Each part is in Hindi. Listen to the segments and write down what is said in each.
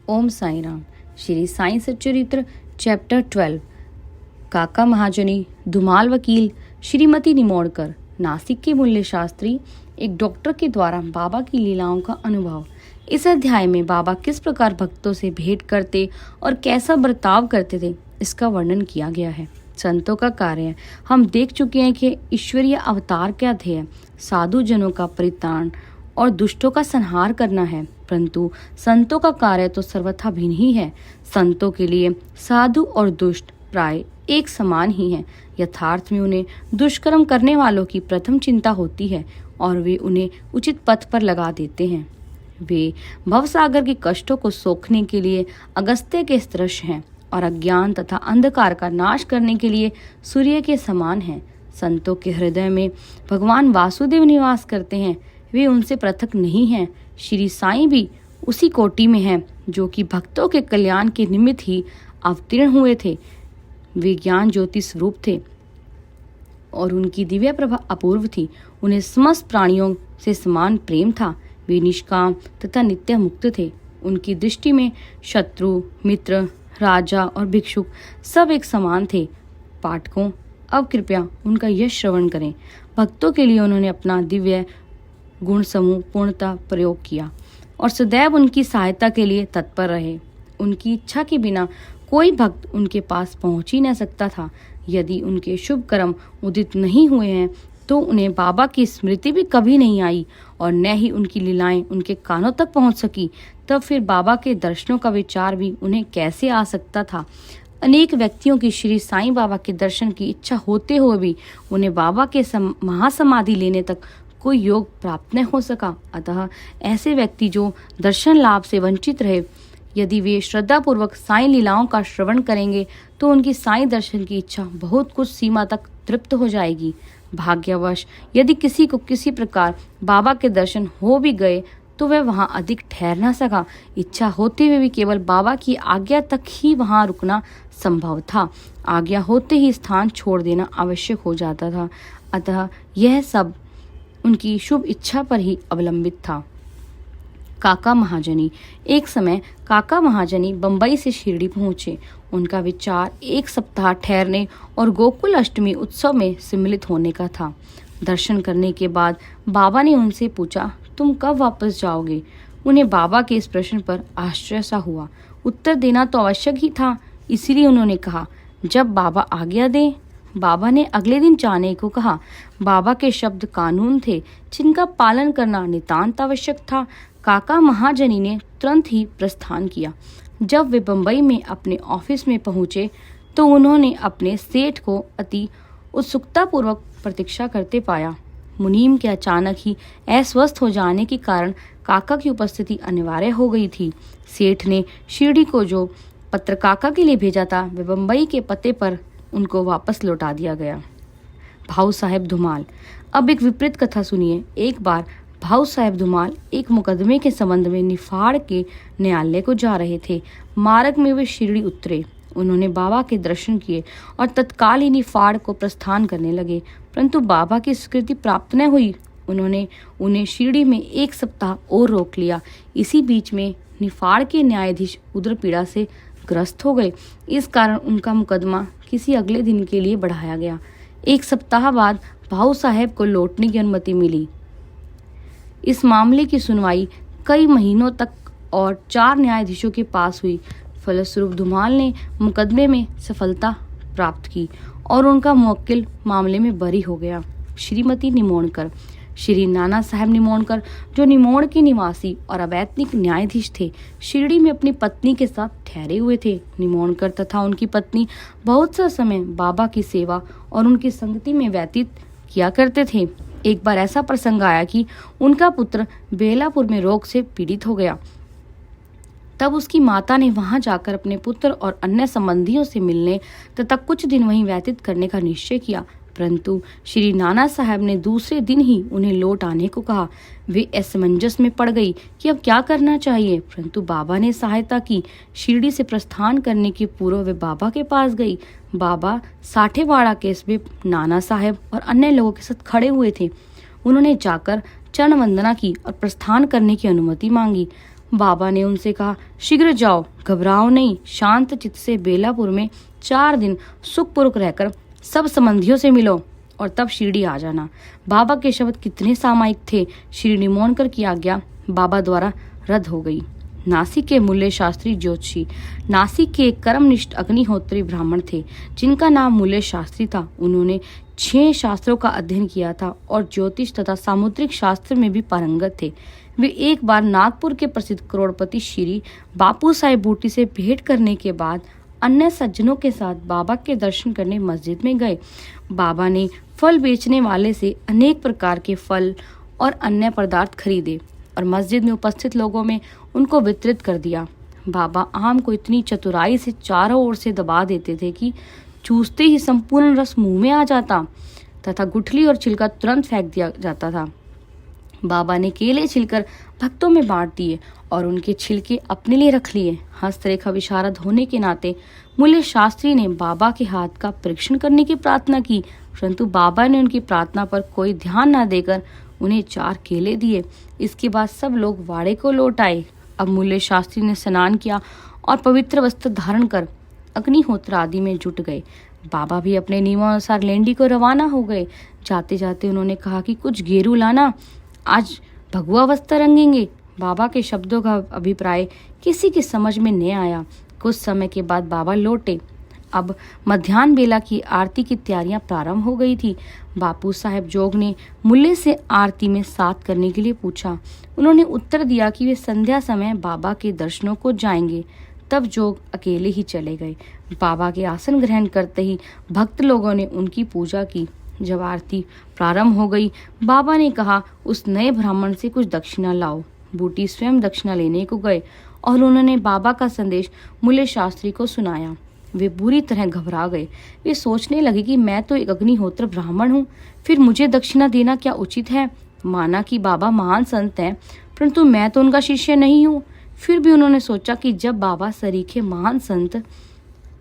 ओम साई राम। श्री साई सच्चरित्र चैप्टर 12। काका महाजनी, धुमाल वकील, श्रीमती निमोड़कर, नासिक के मूल्य शास्त्री, एक डॉक्टर के द्वारा बाबा की लीलाओं का अनुभव। इस अध्याय में बाबा किस प्रकार भक्तों से भेंट करते और कैसा बर्ताव करते थे, इसका वर्णन किया गया है। संतों का कार्य हम देख चुके हैं कि ईश्वरीय अवतार क्या ध्येय साधु जनों का परित्राण और दुष्टों का संहार करना है, परंतु संतों का कार्य तो सर्वथा भिन्न ही है। संतों के लिए साधु और दुष्ट प्राय एक समान ही हैं। यथार्थ में उन्हें दुष्कर्म करने वालों की प्रथम चिंता होती है और वे उन्हें उचित पथ पर लगा देते हैं। वे भवसागर के कष्टों को सोखने के लिए अगस्त्य के सदृश हैं और अज्ञान तथा अंधकार का नाश करने के लिए सूर्य के समान हैं। संतों के हृदय में भगवान वासुदेव निवास करते हैं, वे उनसे पृथक नहीं हैं। श्री साईं भी उसी कोटि में हैं जो कि भक्तों के कल्याण के निमित्त ही अवतीर्ण हुए थे। वे ज्ञान ज्योति स्वरूप थे और उनकी दिव्य प्रभा अपूर्व थी। उन्हें समस्त प्राणियों से समान प्रेम था। वे निष्काम तथा नित्य मुक्त थे। उनकी दृष्टि में शत्रु, मित्र, राजा और भिक्षुक सब एक समान थे। पाठकों, अब कृपया उनका यश श्रवण करें। भक्तों के लिए उन्होंने अपना दिव्य गुण समूह पूर्णतः प्रयोग किया और सदैव उनकी सहायता के लिए तत्पर रहे। उनकी इच्छा के बिना कोई भक्त उनके पास पहुंच ही न सकता था। यदि उनके शुभ कर्म उदित नहीं हुए हैं तो उन्हें बाबा की स्मृति भी कभी नहीं आई और न ही उनकी लीलाएं उनके कानों तक पहुंच सकी। तब फिर बाबा के दर्शनों का विचार भी उन्हें कैसे आ सकता था। अनेक व्यक्तियों की श्री साईं बाबा के दर्शन की इच्छा होते हुए भी उन्हें बाबा के महासमाधि लेने तक कोई योग प्राप्त न हो सका। अतः ऐसे व्यक्ति जो दर्शन लाभ से वंचित रहे, यदि वे श्रद्धापूर्वक साईं लीलाओं का श्रवण करेंगे तो उनकी साईं दर्शन की इच्छा बहुत कुछ सीमा तक तृप्त हो जाएगी। भाग्यवश यदि किसी को किसी प्रकार बाबा के दर्शन हो भी गए तो वह वहां अधिक ठहर न सका। इच्छा होते हुए भी केवल बाबा की आज्ञा तक ही वहां रुकना संभव था। आज्ञा होते ही स्थान छोड़ देना आवश्यक हो जाता था। अतः यह सब उनकी शुभ इच्छा पर ही अवलंबित था। काका महाजनी। एक समय काका महाजनी बंबई से शिरडी पहुंचे। उनका विचार एक सप्ताह ठहरने और गोकुल अष्टमी उत्सव में सम्मिलित होने का था। दर्शन करने के बाद बाबा ने उनसे पूछा, तुम कब वापस जाओगे? उन्हें बाबा के इस प्रश्न पर आश्चर्य सा हुआ। उत्तर देना तो आवश्यक ही था, इसीलिए उन्होंने कहा, जब बाबा आज्ञा दें। बाबा ने अगले दिन जाने को कहा। बाबा के शब्द कानून थे जिनका पालन करना नितांत आवश्यक था। काका महाजनी ने तुरंत ही प्रस्थान किया। जब वे बंबई में अपने ऑफिस में पहुंचे तो उन्होंने अपने सेठ को अति उत्सुकता पूर्वक प्रतीक्षा करते पाया। मुनीम के अचानक ही अस्वस्थ हो जाने के कारण काका की उपस्थिति अनिवार्य हो गई थी। सेठ ने शिरडी को जो पत्र काका के लिए भेजा था वे बंबई के पते पर उनको वापस लौटा दिया गया। भाऊ साहेब धुमाल। अब एक विपरीत कथा सुनिए। एक बार भाऊ साहेब धुमाल एक मुकदमे के संबंध में निफाड़ के न्यायालय को जा रहे थे। मार्ग में वे शिरडी उतरे। उन्होंने बाबा के दर्शन किए और तत्काल ही निफाड़ को प्रस्थान करने लगे, परंतु बाबा की स्वीकृति प्राप्त न हुई। उन्होंने उन्हें शिरडी में एक सप्ताह और रोक लिया। इसी बीच में निफाड़ के न्यायाधीश उदर पीड़ा से ग्रस्त हो गए। इस कारण उनका मुकदमा किसी अगले दिन के लिए बढ़ाया गया। एक सप्ताह बाद भाऊ साहेब को लौटने की अनुमति मिली। इस मामले की सुनवाई कई महीनों तक और 4 न्यायाधीशों के पास हुई। फलस्वरूप धुमाल ने मुकदमे में सफलता प्राप्त की और उनका मुवक्किल मामले में बरी हो गया। श्रीमती निमोड़कर। श्री नाना साहब निमोड़कर, जो निमोड़ के निवासी और अवैतनिक न्यायाधीश थे, शिरडी में अपनी पत्नी के साथ ठहरे हुए थे। निमोड़कर तथा उनकी पत्नी बहुत सा समय बाबा की सेवा और उनकी संगति में व्यतीत किया करते थे। एक बार ऐसा प्रसंग आया कि उनका पुत्र बेलापुर में रोग से पीड़ित हो गया। तब उसकी माता ने वहां जाकर अपने पुत्र और अन्य संबंधियों से मिलने तथा कुछ दिन वहीं व्यतीत करने का निश्चय किया, परंतु श्री नाना साहब ने दूसरे दिन ही उन्हें लौट आने को कहा। वे असमंजस में पड़ गई कि अब क्या करना चाहिए, परंतु बाबा ने सहायता की। शिरडी से प्रस्थान करने के पूर्व वे बाबा के पास गई। बाबा साठेवाड़ा केस में नाना साहब और अन्य लोगों के साथ खड़े हुए थे। उन्होंने जाकर चरण वंदना की और प्रस्थान करने की अनुमति मांगी। बाबा ने उनसे कहा, शीघ्र जाओ, घबराओ नहीं, शांत चित्त से बेलापुर में 4 दिन सुखपूर्वक रहकर सब संबंधियों से मिलो और तब शिरडी आ जाना। बाबा के शब्द कितने सामायिक थे। श्री निमोणकर की आज्ञा बाबा द्वारा रद्द हो गई। नासिक के मूल्य शास्त्री ज्योतिषी नासिक के एक कर्मनिष्ठ अग्निहोत्री ब्राह्मण थे जिनका नाम मूल्य शास्त्री था। उन्होंने 6 शास्त्रों का अध्ययन किया था और ज्योतिष तथा सामुद्रिक शास्त्र में भी पारंगत थे। वे एक बार नागपुर के प्रसिद्ध करोड़पति श्री बापू साहेब बूटी से भेंट करने के बाद अन्य सज्जनों के साथ बाबा के दर्शन करने मस्जिद में गए। बाबा ने फल बेचने वाले से अनेक प्रकार के फल और अन्य पदार्थ खरीदे और मस्जिद में उपस्थित लोगों में उनको वितरित कर दिया। बाबा आम को इतनी चतुराई से चारों ओर से दबा देते थे कि चूसते ही संपूर्ण रस मुंह में आ जाता तथा गुठली और छिलका तुरंत फेंक दिया जाता था। बाबा ने केले छिलकर भक्तों में बांट दिए और उनके छिलके अपने लिए रख लिए। हस्तरेखा विशारद होने के नाते मूल्य शास्त्री ने बाबा के हाथ का परीक्षण करने की प्रार्थना की, परंतु बाबा ने उनकी प्रार्थना पर कोई ध्यान न देकर उन्हें 4 केले दिए। इसके बाद सब लोग वाड़े को लौट आए। अब मूल्य शास्त्री ने स्नान किया और पवित्र वस्त्र धारण कर अग्निहोत्र आदि में जुट गए। बाबा भी अपने नियमानुसार लेंडी को रवाना हो गए। जाते जाते उन्होंने कहा कि कुछ गेरू लाना, आज भगवा वस्त्र रंगेंगे। बाबा के शब्दों का अभिप्राय किसी की समझ में नहीं आया। कुछ समय के बाद बाबा लौटे। अब मध्याह्न बेला की आरती की तैयारियां प्रारंभ हो गई थी। बापू साहेब जोग ने मूल्य से आरती में साथ करने के लिए पूछा। उन्होंने उत्तर दिया कि वे संध्या समय बाबा के दर्शनों को जाएंगे। तब जोग अकेले ही चले गए। बाबा के आसन ग्रहण करते ही भक्त लोगों ने उनकी पूजा की। जब आरती प्रारंभ हो गई, बाबा ने कहा, उस नए ब्राह्मण से कुछ दक्षिणा लाओ। बूटी स्वयं दक्षिणा लेने को गए और उन्होंने बाबा का संदेश मूल्य शास्त्री को सुनाया। वे बुरी तरह घबरा गए। वे सोचने लगे कि मैं तो एक अग्निहोत्र ब्राह्मण हूँ, फिर मुझे दक्षिणा देना क्या उचित है। माना कि बाबा महान संत हैं, परंतु मैं तो उनका शिष्य नहीं हूँ। फिर भी उन्होंने सोचा कि जब बाबा सरीखे महान संत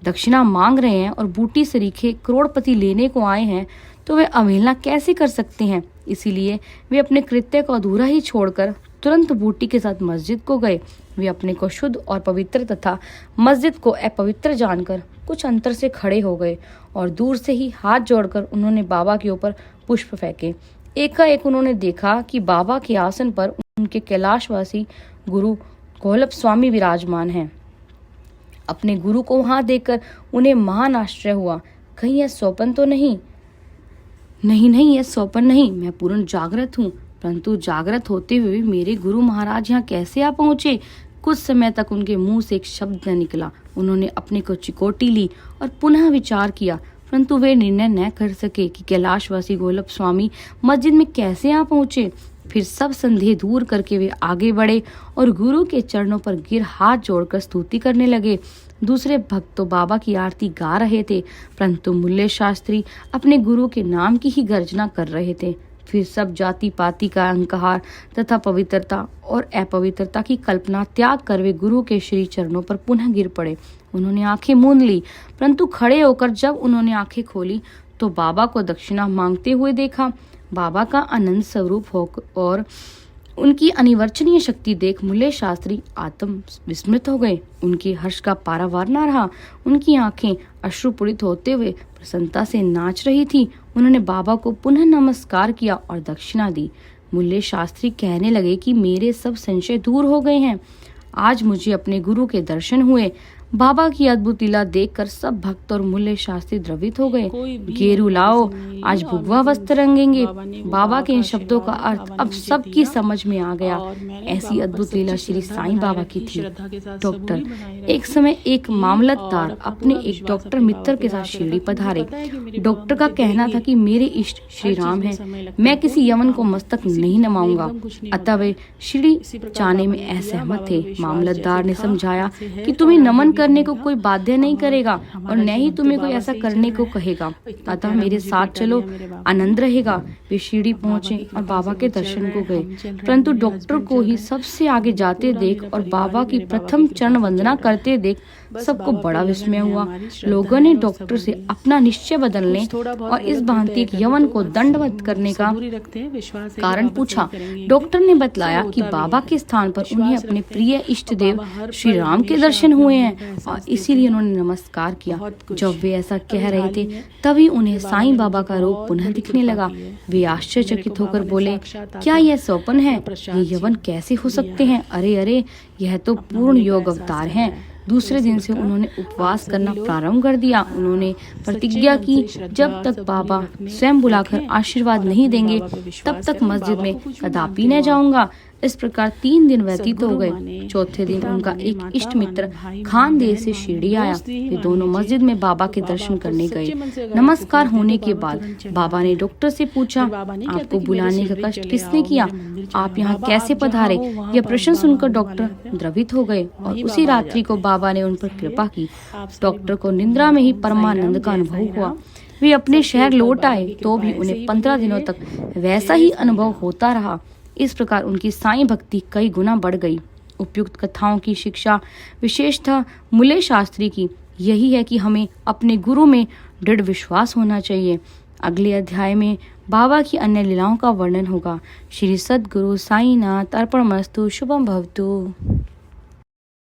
दक्षिणा मांग रहे हैं और बूटी सरीखे करोड़पति लेने को आए हैं, तो वे अवहेलना कैसे कर सकते हैं। इसीलिए वे अपने कृत्य को अधूरा ही छोड़कर तुरंत बूटी के साथ मस्जिद को गए। वे अपने को शुद्ध और पवित्र तथा मस्जिद को अपवित्र जानकर कुछ अंतर से खड़े हो गए और दूर से ही हाथ जोड़कर उन्होंने बाबा के ऊपर पुष्प फेंके। एकाएक उन्होंने देखा कि बाबा के आसन पर उनके कैलाशवासी गुरु गोलप स्वामी विराजमान हैं। अपने गुरु को वहां देखकर उन्हें महान आश्चर्य हुआ। कहीं यह स्वप्न तो नहीं? नहीं, यह स्वप्न नहीं, मैं पूर्ण जागृत हूँ। परंतु जागृत होते हुए मेरे गुरु महाराज यहाँ कैसे आ पहुंचे? कुछ समय तक उनके मुंह से एक शब्द न निकला। उन्होंने अपने को चिकोटी ली और पुनः विचार किया, परंतु वे निर्णय न कर सके कि कैलाशवासी गोलप स्वामी मस्जिद में कैसे आ पहुंचे। फिर सब संदेह दूर करके वे आगे बढ़े और गुरु के चरणों पर गिर हाथ जोड़कर स्तुति करने लगे। दूसरे भक्त तो बाबा की आरती गा रहे थे, परंतु मूल्य शास्त्री अपने गुरु के नाम की ही गर्जना कर रहे थे। फिर सब जाति पाति का अहंकार तथा पवित्रता और अपवित्रता की कल्पना त्याग कर वे गुरु के श्री चरणों पर पुनः गिर पड़े। उन्होंने आंखें मूंद ली, परंतु खड़े होकर जब उन्होंने आंखें खोली तो बाबा को दक्षिणा मांगते हुए देखा। बाबा का अनंत स्वरूप हो और उनकी अनिवर्चनीय शक्ति देख मूल्य शास्त्री आत्म विस्मृत हो गए। उनके हर्ष का पारावार न रहा। उनकी आंखें अश्रुपूरित होते हुए प्रसन्नता से नाच रही थी। उन्होंने बाबा को पुनः नमस्कार किया और दक्षिणा दी। मूल्य शास्त्री कहने लगे कि मेरे सब संशय दूर हो गए हैं। आज मुझे अपने गुरु के दर्शन हुए। बाबा की अद्भुत लीला देखकर सब भक्त और मूल्य शास्त्री द्रवित हो गए। गेरू लाओ, आज भगवा वस्त्र रंगेंगे। बाबा के इन शब्दों का अर्थ अब सबकी समझ में आ गया। ऐसी अद्भुत लीला श्री साईं बाबा की थी। डॉक्टर एक समय एक मामलतदार अपने एक डॉक्टर मित्र के साथ शिरडी पधारे। डॉक्टर का कहना था कि मेरे इष्ट श्री राम हैं, मैं किसी यवन को मस्तक नहीं नमाऊंगा। अतः वे शिरडी जाने में असहमत थे। मामलतदार ने समझाया कि तुम्हें नमन करने को कोई बाध्य नहीं करेगा और न ही तुम्हें कोई ऐसा करने को कहेगा। अतः मेरे साथ चलो, आनंद रहेगा। वे शिरडी पहुंचे और बाबा के दर्शन को गए, परंतु डॉक्टर को ही सबसे आगे जाते देख और बाबा की प्रथम चरण वंदना करते देख सबको बड़ा विस्मय हुआ। लोगों ने डॉक्टर से अपना निश्चय बदलने और इस भांति एक यवन को दंडवत करने का कारण पूछा। डॉक्टर ने बतलाया कि बाबा के स्थान पर उन्हें अपने प्रिय इष्ट देव श्री राम के दर्शन हुए हैं और इसीलिए उन्होंने नमस्कार किया। जब वे ऐसा कह रहे थे तभी उन्हें साईं बाबा का रूप पुनः दिखने लगा। वे आश्चर्यचकित होकर बोले, क्या यह स्वप्न है? ये यवन कैसे हो सकते हैं? अरे अरे, यह तो पूर्ण योग अवतार हैं। दूसरे दिन से उन्होंने उपवास करना प्रारंभ कर दिया। उन्होंने प्रतिज्ञा की, जब तक बाबा स्वयं बुलाकर आशीर्वाद नहीं देंगे तब तक मस्जिद में कदापि न जाऊंगा। इस प्रकार 3 दिन व्यतीत हो गए। चौथे दिन उनका एक इष्ट मित्र खानदेश से शिरडी आया। वे दोनों मस्जिद में बाबा के दर्शन करने गए। नमस्कार होने के बाद बाबा ने डॉक्टर से पूछा, आपको बुलाने का कष्ट किसने किया? आप यहाँ कैसे पधारे? यह प्रश्न सुनकर डॉक्टर द्रवित हो गए और उसी रात्रि को बाबा ने उन पर कृपा की। डॉक्टर को निद्रा में ही परमानंद का अनुभव हुआ। वे अपने शहर लौट आए तो भी उन्हें 15 दिनों तक वैसा ही अनुभव होता रहा। इस प्रकार उनकी साईं भक्ति कई गुना बढ़ गई। उपयुक्त कथाओं की शिक्षा विशेषतः मूल्य शास्त्री की यही है कि हमें अपने गुरु में दृढ़ विश्वास होना चाहिए। अगले अध्याय में बाबा की अन्य लीलाओं का वर्णन होगा। श्री सद्गुरु साईनाथ अर्पणमस्तु। शुभम भवतु।